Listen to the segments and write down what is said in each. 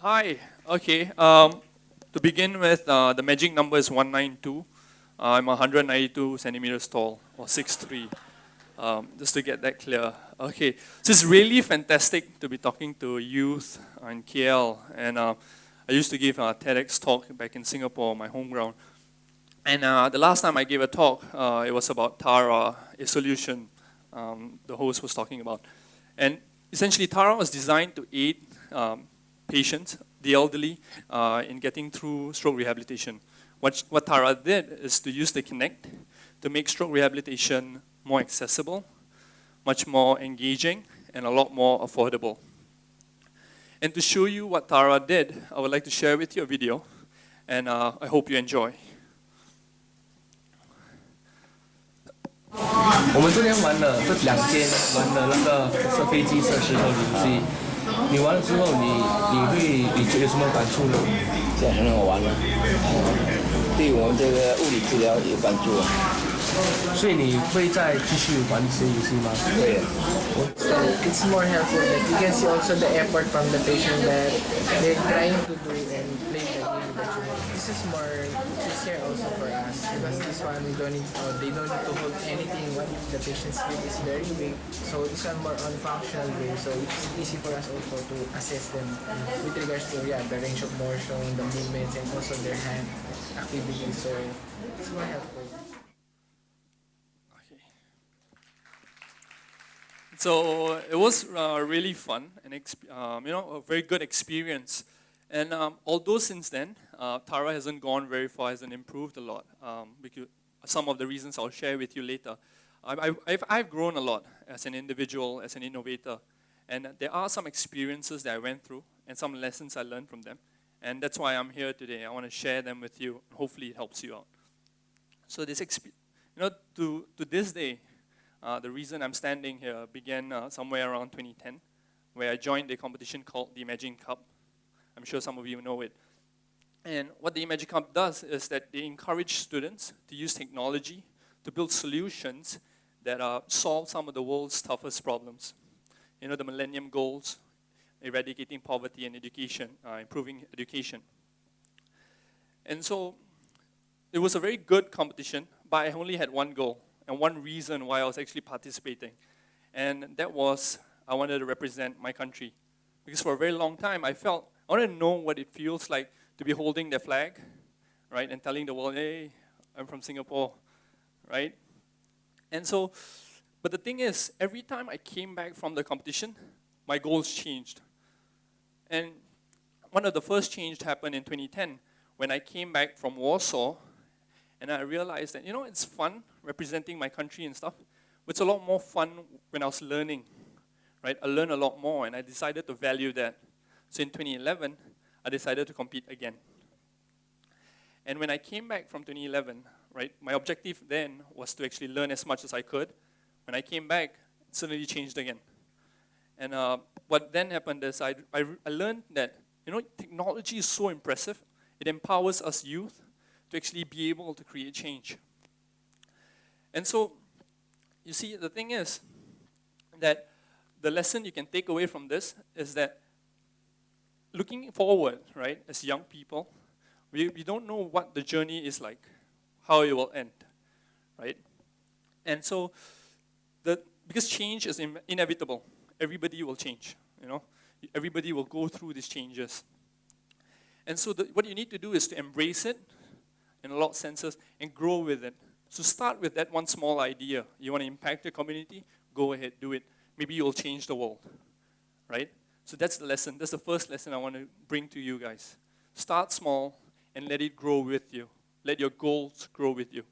Hi. Okay. To begin with, the magic number is 192. I'm 192 centimeters tall, or 6'3". Just to get that clear. Okay. So it's really fantastic to be talking to youth in KL. And I used to give a TEDx talk back in Singapore, my home ground. And the last time I gave a talk, it was about Tara, a solution the host was talking about. And essentially, Tara was designed to aid patients, the elderly, in getting through stroke rehabilitation. What Tara did is to use the Connect to make stroke rehabilitation more accessible, much more engaging, and a lot more affordable. And to show you what Tara did, I would like to share with you a video, and I hope you enjoy. 我们昨天玩了这2天，玩了那个射飞机、射石头、零机。你玩了之后，你觉得有什么感触呢？这很好玩啊，对我们这个物理治疗有帮助啊。所以你会再继续玩这些游戏吗？对。So it's more helpful that you can see also the effort from the patient that they're trying to do and play the game that you have. This is more easier also for us because this one we don't need, they don't need to hold anything. What if the patient's grip is very weak? So this one more on functional way, so it's easy for us also to assess them with regards to the range of motion, the movements, and also their hand activity. So it's more helpful. So it was really fun and a very good experience. And although since then Tara hasn't gone very far, hasn't improved a lot. Because some of the reasons I'll share with you later. I've grown a lot as an individual, as an innovator, and there are some experiences that I went through and some lessons I learned from them. And that's why I'm here today. I want to share them with you. Hopefully, it helps you out. So this, to this day. The reason I'm standing here began somewhere around 2010, where I joined a competition called the Imagine Cup. I'm sure some of you know it. And what the Imagine Cup does is that they encourage students to use technology to build solutions that solve some of the world's toughest problems. The Millennium Goals, eradicating poverty and education, improving education. And so it was a very good competition, but I only had one goal. And one reason why I was actually participating. And that was I wanted to represent my country. Because for a very long time, I wanted to know what it feels like to be holding the flag, right? And telling the world, hey, I'm from Singapore, right? And so, but the thing is, every time I came back from the competition, my goals changed. And one of the first changes happened in 2010 when I came back from Warsaw. And I realized that, it's fun representing my country and stuff, but it's a lot more fun when I was learning, right? I learned a lot more, and I decided to value that. So in 2011, I decided to compete again. And when I came back from 2011, right, my objective then was to actually learn as much as I could. When I came back, it suddenly changed again. And what then happened is I learned that, technology is so impressive. It empowers us youth to actually be able to create change. And so, you see, the thing is that the lesson you can take away from this is that looking forward, right, as young people, we don't know what the journey is like, how it will end, right? And so, because change is inevitable, everybody will change, everybody will go through these changes. And so what you need to do is to embrace it, in a lot of senses, and grow with it. So start with that one small idea. You want to impact your community? Go ahead, do it. Maybe you'll change the world, right? So that's the lesson. That's the first lesson I want to bring to you guys. Start small and let it grow with you. Let your goals grow with you.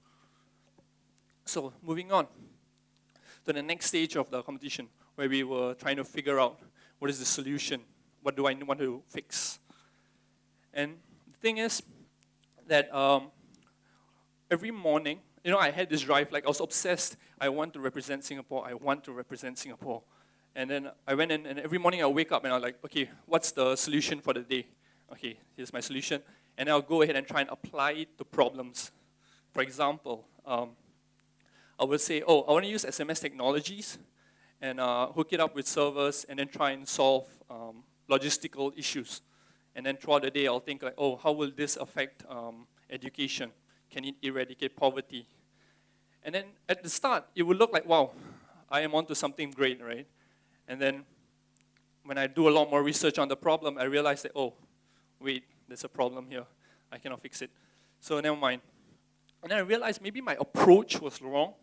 So moving on to the next stage of the competition, where we were trying to figure out what is the solution? What do I want to fix? And the thing is that every morning, I had this drive, like I was obsessed. I want to represent Singapore. I want to represent Singapore. And then I went in, and every morning I wake up and I'm like, okay, what's the solution for the day? Okay, here's my solution. And I'll go ahead and try and apply it to problems. For example, I would say, I want to use SMS technologies and hook it up with servers and then try and solve logistical issues. And then throughout the day, I'll think like, oh, how will this affect education? Can it eradicate poverty? And then at the start, it would look like, wow, I am onto something great, right? And then when I do a lot more research on the problem, I realize that, oh, wait, there's a problem here. I cannot fix it. So never mind. And then I realized maybe my approach was wrong,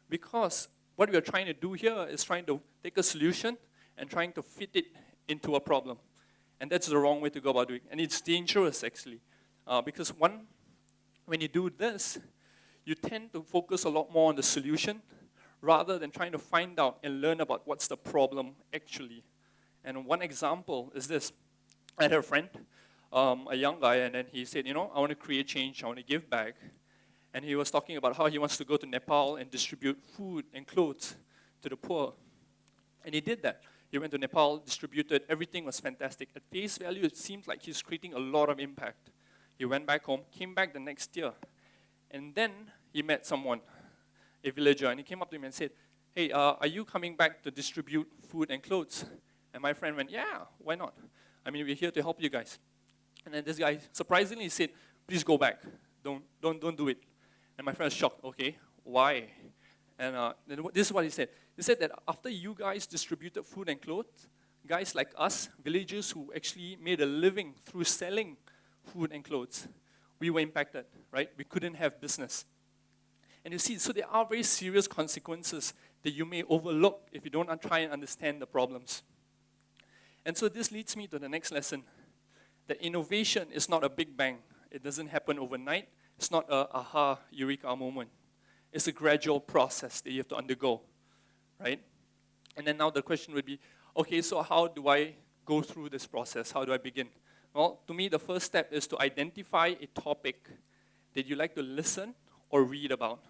because what we are trying to do here is trying to take a solution and trying to fit it into a problem. And that's the wrong way to go about doing it. And it's dangerous, actually, because when you do this, you tend to focus a lot more on the solution rather than trying to find out and learn about what's the problem actually. And one example is this. I had a friend, a young guy, and then he said, I want to create change, I want to give back. And he was talking about how he wants to go to Nepal and distribute food and clothes to the poor. And he did that. He went to Nepal, distributed, everything was fantastic. At face value, it seemed like he's creating a lot of impact. He went back home, came back the next year, and then he met someone, a villager, and he came up to him and said, hey, are you coming back to distribute food and clothes? And my friend went, yeah, why not? I mean, we're here to help you guys. And then this guy surprisingly said, please go back. Don't do it. And my friend was shocked. Okay, why? And then this is what he said. He said that after you guys distributed food and clothes, guys like us, villagers who actually made a living through selling food and clothes, we were impacted, right? We couldn't have business. And you see, so there are very serious consequences that you may overlook if you don't try and understand the problems. And so this leads me to the next lesson, that innovation is not a big bang. It doesn't happen overnight. It's not a aha, eureka moment. It's a gradual process that you have to undergo, right? And then now the question would be, okay, so how do I go through this process? How do I begin? Well, to me, the first step is to identify a topic that you like to listen or read about.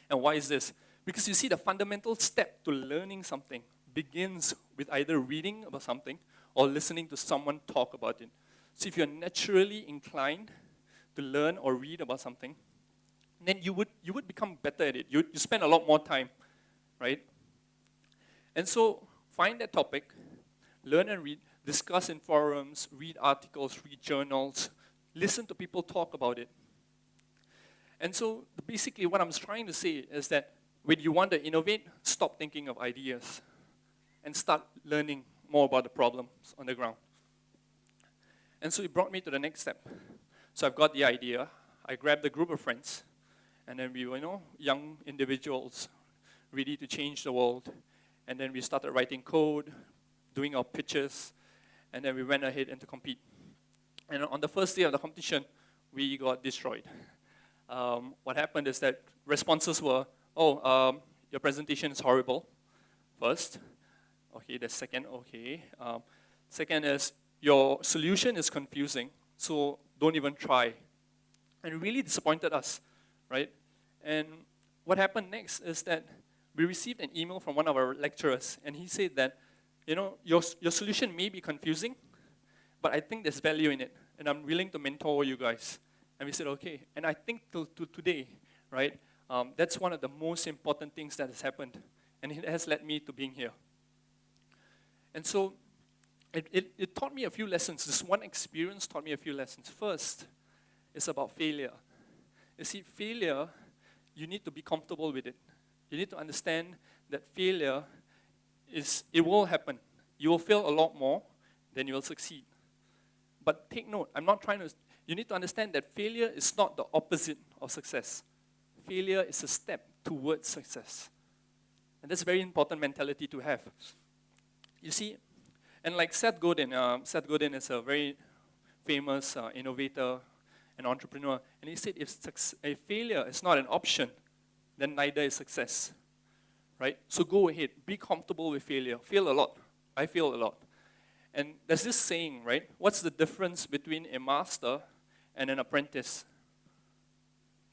And why is this? Because you see, the fundamental step to learning something begins with either reading about something or listening to someone talk about it. So if you're naturally inclined to learn or read about something, then you would become better at it. You spend a lot more time, right? And so find that topic, learn and read, discuss in forums, read articles, read journals, listen to people talk about it. And so basically what I'm trying to say is that when you want to innovate, stop thinking of ideas and start learning more about the problems on the ground. And so it brought me to the next step. So I've got the idea, I grabbed a group of friends, and then we were, young individuals ready to change the world. And then we started writing code, doing our pitches, and then we went ahead and to compete. And on the first day of the competition, we got destroyed. What happened is that responses were, your presentation is horrible, first. Okay, the second, okay. Second is, your solution is confusing, so don't even try. And it really disappointed us, right? And what happened next is that we received an email from one of our lecturers, and he said that, your solution may be confusing, but I think there's value in it, and I'm willing to mentor you guys. And we said, okay. And I think till today, right, that's one of the most important things that has happened, and it has led me to being here. And so it taught me a few lessons. This one experience taught me a few lessons. First, it's about failure. You see, failure, you need to be comfortable with it. You need to understand that failure it will happen. You will fail a lot more than you will succeed. But take note, you need to understand that failure is not the opposite of success. Failure is a step towards success. And that's a very important mentality to have. You see, and like Seth Godin is a very famous innovator and entrepreneur, and he said if failure is not an option, then neither is success, right? So go ahead, be comfortable with failure. Fail a lot. I fail a lot. And there's this saying, right? What's the difference between a master and an apprentice?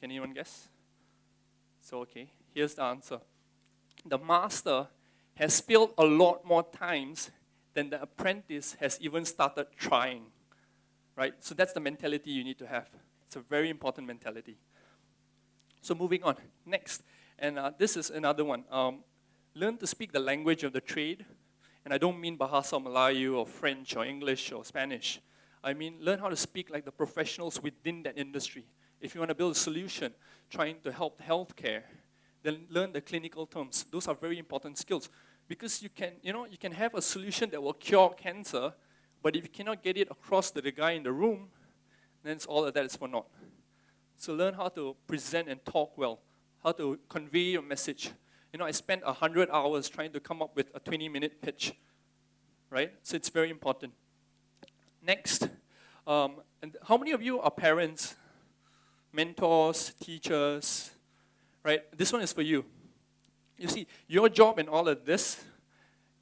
Can anyone guess? So, okay, here's the answer. The master has failed a lot more times than the apprentice has even started trying, right? So that's the mentality you need to have. It's a very important mentality. So moving on, next, and this is another one. Learn to speak the language of the trade, and I don't mean Bahasa Melayu or French or English or Spanish. I mean, learn how to speak like the professionals within that industry. If you want to build a solution trying to help healthcare, then learn the clinical terms. Those are very important skills because you can have a solution that will cure cancer, but if you cannot get it across to the guy in the room, then it's all of that is for naught. So learn how to present and talk well, how to convey your message. I spent 100 hours trying to come up with a 20-minute pitch, right? So it's very important. Next, and how many of you are parents, mentors, teachers, right? This one is for you. You see, your job in all of this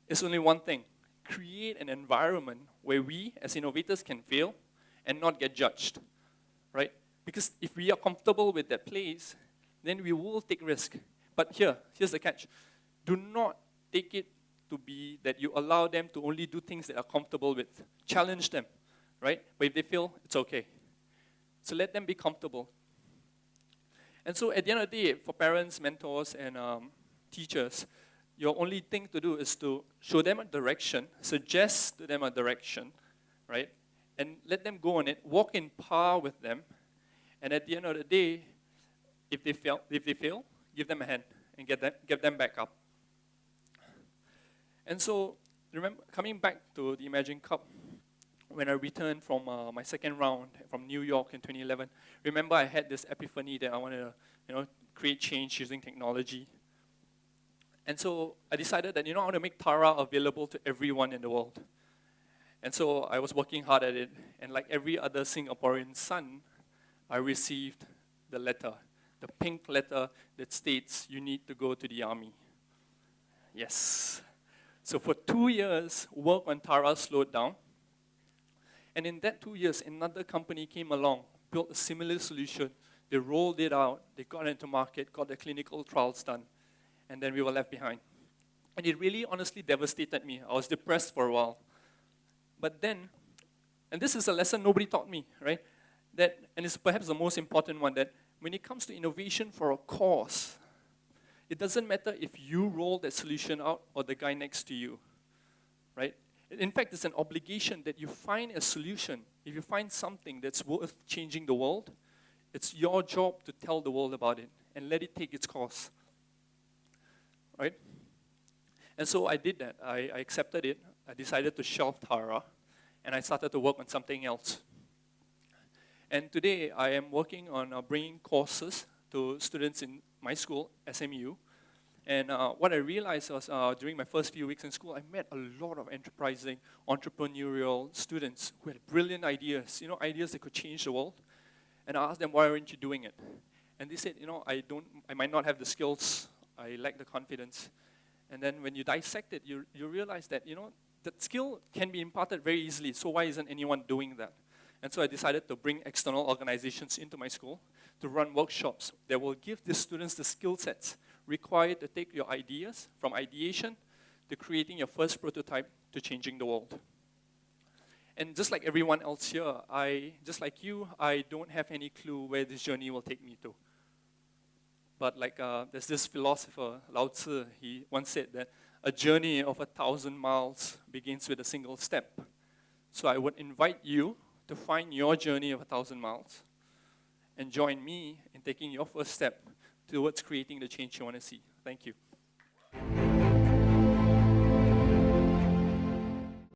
is only one thing. Create an environment where we, as innovators, can fail and not get judged, right? Because if we are comfortable with that place, then we will take risk. But here's the catch. Do not take it to be that you allow them to only do things that are comfortable with. Challenge them, right? But if they fail, it's okay. So let them be comfortable. And so at the end of the day, for parents, mentors, and teachers, your only thing to do is to show them a direction, suggest to them a direction, right? And let them go on it, walk in par with them, and at the end of the day, if they fail, give them a hand and get them back up. And so, remember, coming back to the Imagine Cup, when I returned from my second round from New York in 2011, remember I had this epiphany that I wanted to, create change using technology. And so I decided that, I want to make Tara available to everyone in the world. And so I was working hard at it, and like every other Singaporean son, I received the letter, the pink letter that states you need to go to the army. Yes. So for 2 years, work on Tara slowed down. And in that 2 years, another company came along, built a similar solution. They rolled it out, they got into market, got the clinical trials done, and then we were left behind. And it really honestly devastated me. I was depressed for a while. But then, and this is a lesson nobody taught me, right? And it's perhaps the most important one, that when it comes to innovation for a cause, it doesn't matter if you roll that solution out or the guy next to you, right? In fact, it's an obligation that you find a solution. If you find something that's worth changing the world, it's your job to tell the world about it and let it take its course, right? And so I did that. I accepted it. I decided to shelve Tara, and I started to work on something else. And today, I am working on bringing courses to students in my school, SMU. And what I realized was during my first few weeks in school, I met a lot of enterprising, entrepreneurial students who had brilliant ideas, ideas that could change the world. And I asked them, why aren't you doing it? And they said, I might not have the skills, I lack the confidence. And then when you dissect it, you realize that, that skill can be imparted very easily, so why isn't anyone doing that? And so I decided to bring external organizations into my school to run workshops that will give the students the skill sets required to take your ideas from ideation to creating your first prototype to changing the world. And just like everyone else here, just like you, I don't have any clue where this journey will take me to. But there's this philosopher, Lao Tzu, he once said that a journey of 1,000 miles begins with a single step. So I would invite you to find your journey of 1,000 miles and join me in taking your first step towards creating the change you want to see. Thank you.